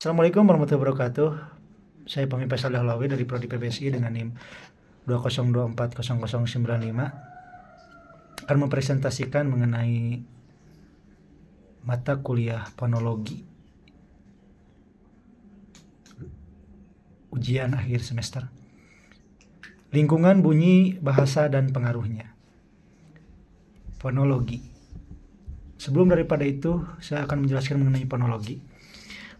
Assalamualaikum warahmatullahi wabarakatuh. Saya Pemimpin Saleh Alawi dari Prodi PBSI dengan NIM 202400095 akan mempresentasikan mengenai mata kuliah fonologi ujian akhir semester. Lingkungan bunyi, bahasa, dan pengaruhnya. Fonologi. Sebelum daripada itu, saya akan menjelaskan mengenai fonologi.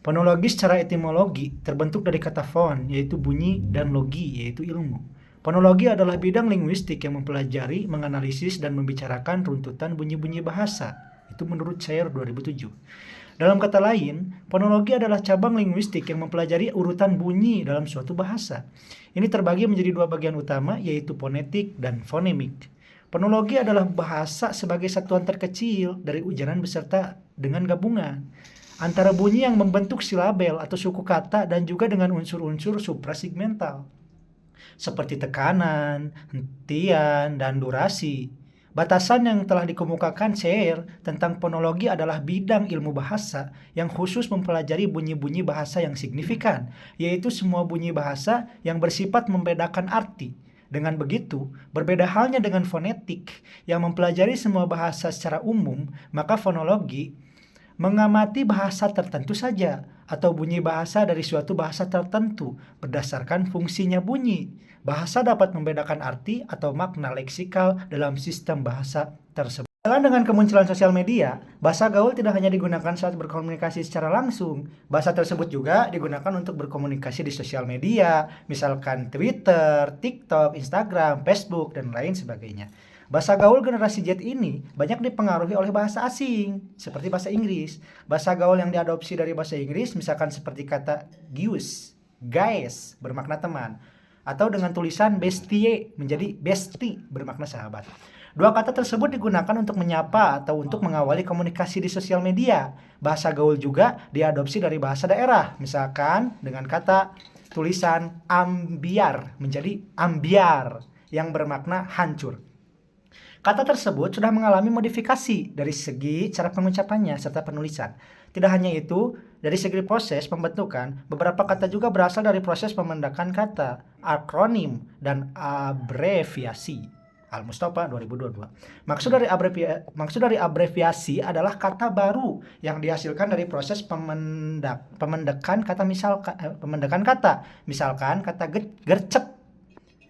Fonologi secara etimologi terbentuk dari kata fon, yaitu bunyi, dan logi, yaitu ilmu. Fonologi adalah bidang linguistik yang mempelajari, menganalisis, dan membicarakan runtutan bunyi-bunyi bahasa. Itu menurut Sayer 2007. Dalam kata lain, fonologi adalah cabang linguistik yang mempelajari urutan bunyi dalam suatu bahasa. Ini terbagi menjadi dua bagian utama, yaitu fonetik dan fonemik. Fonologi adalah bahasa sebagai satuan terkecil dari ujaran beserta dengan gabungan antara bunyi yang membentuk silabel atau suku kata dan juga dengan unsur-unsur suprasegmental seperti tekanan, hentian, dan durasi. Batasan yang telah dikemukakan Sayer tentang fonologi adalah bidang ilmu bahasa yang khusus mempelajari bunyi-bunyi bahasa yang signifikan, yaitu semua bunyi bahasa yang bersifat membedakan arti. Dengan begitu, berbeda halnya dengan fonetik yang mempelajari semua bahasa secara umum, maka fonologi mengamati bahasa tertentu saja atau bunyi bahasa dari suatu bahasa tertentu berdasarkan fungsinya bunyi. Bahasa dapat membedakan arti atau makna leksikal dalam sistem bahasa tersebut. Dengan kemunculan sosial media, bahasa gaul tidak hanya digunakan saat berkomunikasi secara langsung. Bahasa tersebut juga digunakan untuk berkomunikasi di sosial media, misalkan Twitter, TikTok, Instagram, Facebook, dan lain sebagainya. Bahasa gaul generasi Z ini banyak dipengaruhi oleh bahasa asing, seperti bahasa Inggris. Bahasa gaul yang diadopsi dari bahasa Inggris misalkan seperti kata gius, guys, bermakna teman. Atau dengan tulisan bestie menjadi bestie, bermakna sahabat. Dua kata tersebut digunakan untuk menyapa atau untuk mengawali komunikasi di sosial media. Bahasa gaul juga diadopsi dari bahasa daerah, misalkan dengan kata tulisan ambiar menjadi ambiar yang bermakna hancur. Kata tersebut sudah mengalami modifikasi dari segi cara pengucapannya serta penulisan. Tidak hanya itu, dari segi proses pembentukan, beberapa kata juga berasal dari proses pemendakan kata, akronim, dan abreviasi. Al-Mustafa 2022. Maksud dari abreviasi adalah kata baru yang dihasilkan dari proses pemendakan kata, misalkan kata gercep.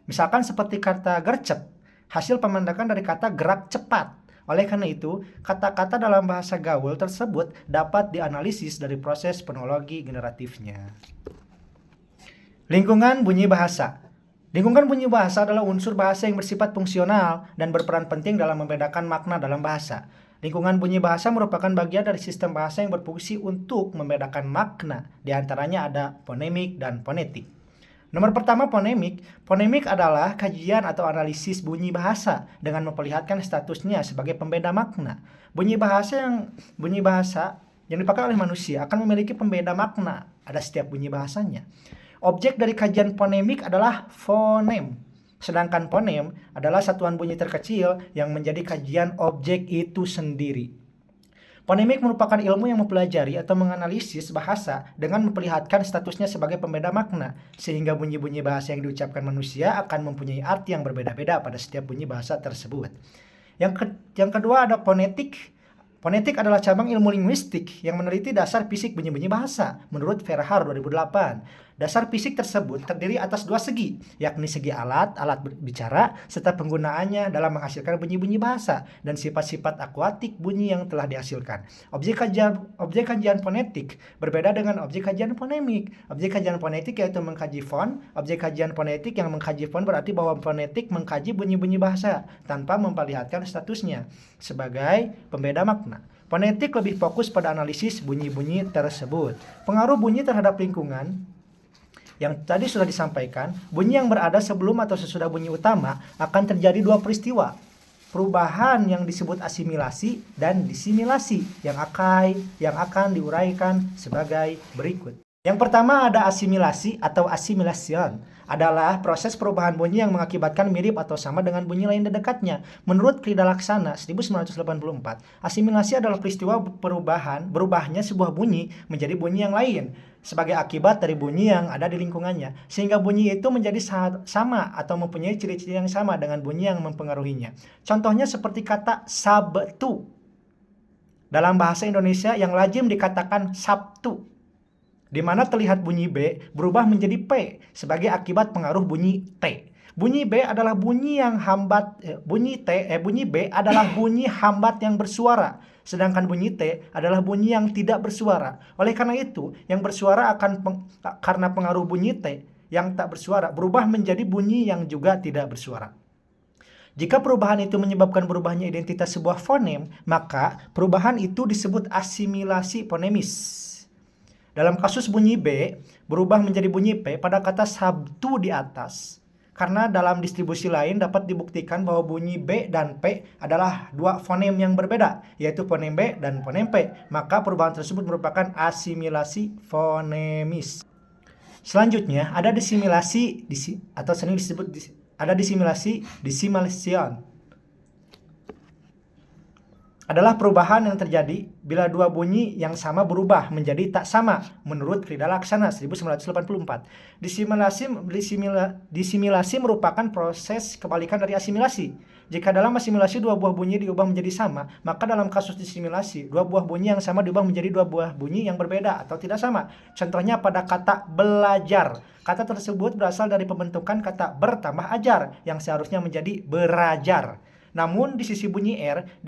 Misalkan seperti kata gercep, hasil pemendakan dari kata gerak cepat. Oleh karena itu, kata-kata dalam bahasa gaul tersebut dapat dianalisis dari proses fonologi generatifnya. Lingkungan bunyi bahasa. Lingkungan bunyi bahasa adalah unsur bahasa yang bersifat fungsional dan berperan penting dalam membedakan makna dalam bahasa. Lingkungan bunyi bahasa merupakan bagian dari sistem bahasa yang berfungsi untuk membedakan makna. Di antaranya ada fonemik dan fonetik. Nomor pertama, fonemik. Fonemik adalah kajian atau analisis bunyi bahasa dengan memperlihatkan statusnya sebagai pembeda makna. Bunyi bahasa yang dipakai oleh manusia akan memiliki pembeda makna. Ada setiap bunyi bahasanya. Objek dari kajian fonemik adalah fonem. Sedangkan fonem adalah satuan bunyi terkecil yang menjadi kajian objek itu sendiri. Fonemik merupakan ilmu yang mempelajari atau menganalisis bahasa dengan memperlihatkan statusnya sebagai pembeda makna, sehingga bunyi-bunyi bahasa yang diucapkan manusia akan mempunyai arti yang berbeda-beda pada setiap bunyi bahasa tersebut. Yang kedua ada fonetik. Fonetik adalah cabang ilmu linguistik yang meneliti dasar fisik bunyi-bunyi bahasa, menurut Verhaar 2008. Dasar fisik tersebut terdiri atas dua segi, yakni segi alat bicara, serta penggunaannya dalam menghasilkan bunyi-bunyi bahasa, dan sifat-sifat akuatik bunyi yang telah dihasilkan. Objek kajian fonetik berbeda dengan objek kajian fonemik. Objek kajian fonetik yaitu mengkaji fon. Objek kajian fonetik yang mengkaji fon berarti bahwa fonetik mengkaji bunyi-bunyi bahasa tanpa memperlihatkan statusnya sebagai pembeda makna. Fonetik lebih fokus pada analisis bunyi-bunyi tersebut. Pengaruh bunyi terhadap lingkungan yang tadi sudah disampaikan, bunyi yang berada sebelum atau sesudah bunyi utama akan terjadi dua peristiwa. Perubahan yang disebut asimilasi dan disimilasi yang akan diuraikan sebagai berikut. Yang pertama ada asimilasi atau assimilation. Adalah proses perubahan bunyi yang mengakibatkan mirip atau sama dengan bunyi lain di dekatnya. Menurut Krida Laksana 1984, asimilasi adalah peristiwa berubahnya sebuah bunyi menjadi bunyi yang lain sebagai akibat dari bunyi yang ada di lingkungannya, sehingga bunyi itu menjadi sama atau mempunyai ciri-ciri yang sama dengan bunyi yang mempengaruhinya. Contohnya seperti kata Sabtu. Dalam bahasa Indonesia yang lazim dikatakan Sabtu, di mana terlihat bunyi B berubah menjadi P sebagai akibat pengaruh bunyi T. Bunyi B adalah bunyi yang hambat, bunyi B adalah bunyi hambat yang bersuara, sedangkan bunyi T adalah bunyi yang tidak bersuara. Oleh karena itu, yang bersuara karena pengaruh bunyi T yang tak bersuara berubah menjadi bunyi yang juga tidak bersuara. Jika perubahan itu menyebabkan berubahnya identitas sebuah fonem, maka perubahan itu disebut asimilasi fonemis. Dalam kasus bunyi B berubah menjadi bunyi P pada kata Sabtu di atas, karena dalam distribusi lain dapat dibuktikan bahwa bunyi B dan P adalah dua fonem yang berbeda, yaitu fonem B dan fonem P, maka perubahan tersebut merupakan asimilasi fonemis. Selanjutnya ada disimilasi atau sering disebut dissimilation. Adalah perubahan yang terjadi bila dua bunyi yang sama berubah menjadi tak sama menurut Krida Laksana 1984. Disimilasi merupakan proses kebalikan dari asimilasi. Jika dalam asimilasi dua buah bunyi diubah menjadi sama, maka dalam kasus disimilasi dua buah bunyi yang sama diubah menjadi dua buah bunyi yang berbeda atau tidak sama. Contohnya pada kata belajar. Kata tersebut berasal dari pembentukan kata ber tambah ajar yang seharusnya menjadi berajar. Namun di sisi bunyi R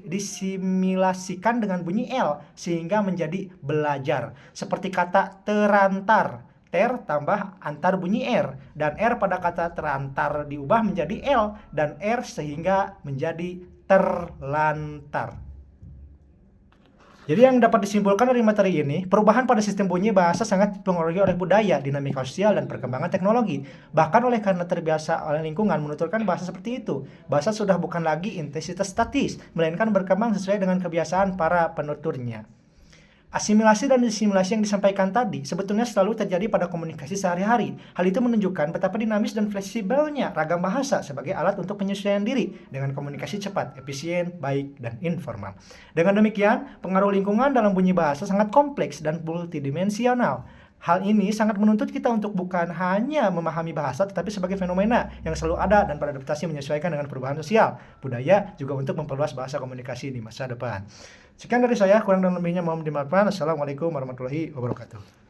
disimilasikan dengan bunyi L sehingga menjadi belajar. Seperti kata terantar, ter tambah antar bunyi R, dan R pada kata terantar diubah menjadi L dan R sehingga menjadi terlantar. Jadi yang dapat disimpulkan dari materi ini, perubahan pada sistem bunyi bahasa sangat dipengaruhi oleh budaya, dinamika sosial, dan perkembangan teknologi. Bahkan oleh karena terbiasa oleh lingkungan menuturkan bahasa seperti itu, bahasa sudah bukan lagi intensitas statis, melainkan berkembang sesuai dengan kebiasaan para penuturnya. Asimilasi dan disimilasi yang disampaikan tadi sebetulnya selalu terjadi pada komunikasi sehari-hari. Hal itu menunjukkan betapa dinamis dan fleksibelnya ragam bahasa sebagai alat untuk penyesuaian diri dengan komunikasi cepat, efisien, baik, dan informal. Dengan demikian, pengaruh lingkungan dalam bunyi bahasa sangat kompleks dan multidimensional. Hal ini sangat menuntut kita untuk bukan hanya memahami bahasa, tetapi sebagai fenomena yang selalu ada dan beradaptasi menyesuaikan dengan perubahan sosial, budaya, juga untuk memperluas bahasa komunikasi di masa depan. Sekian dari saya, kurang dan lebihnya mohon dimaafkan. Assalamualaikum warahmatullahi wabarakatuh.